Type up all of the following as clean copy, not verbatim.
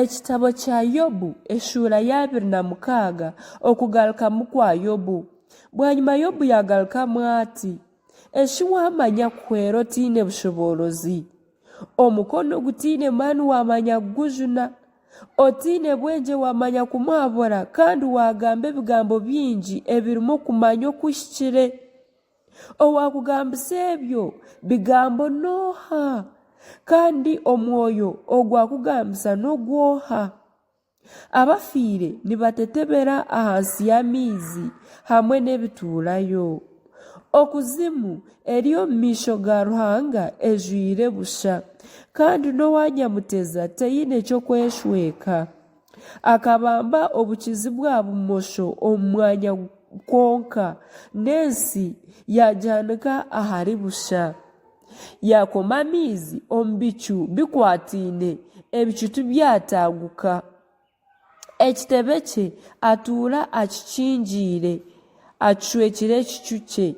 Ekitabo kya Yobu essuula ya 26 okugarukamu kwa Yobu. Bwanyuma Yobu yagarukamu ati, ensi wamanya kwera otiine bushoborozi, omukono gutiine maani wamanya kugujuna, otiine bwenje wamanya kumwabura kandi wagamba ebigambo bingi ebirimu kumanya okuhikire. Owakugambisa ebyo bigambo nooha, kandi omwoyo ogwakugambisa n'ogwoha. Abafiire nibatetebera ahansi y'amaizi hamwe n'ebituurayo. Okuzimu eri omu maisho ga Ruhanga ejwire busha, kandi n'owanyamuteza taine ky'okweshweka. Akabamba obukizi bwa bumosho omu mwanya kwonka, n'ensi yagihanika ahari busha. Yakoma amaizi omu bicu bikwatiine, ebicu tibyataaguka. Ekitebe kye atuura akikingiire, akishwekire ekicu kye.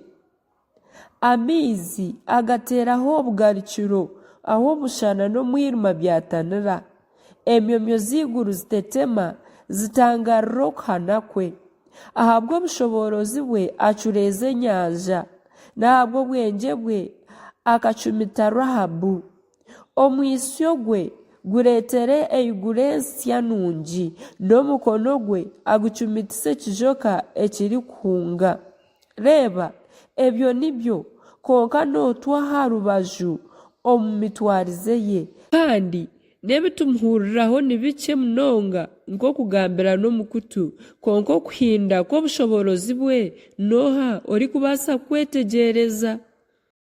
Amaizi agateeraho obugarukiro aho omushana n'omwirima byatanira. Emyomyo z'iguru zitetema zitangarira okuhana kwe. Ahabwo obushoborozi bwe acureeza enyanja, n'ahabwo obwengye bwe akacumita Rahabu. Omwisyo gwe gureetere eiguru ensya nungi, n'omukono gwe agucumitise ekijoka ekiri kuhunga. Reeba, ebyo nibyo, konka nootwa aha rubaju omu mitwarize ye. Kandi n'ebitumuhuriraho ni bikye munonga nk'okugambira n'omukutu, konka okuhinda kw'obushoborozi bwe nooha orikubaasa kwetegereza.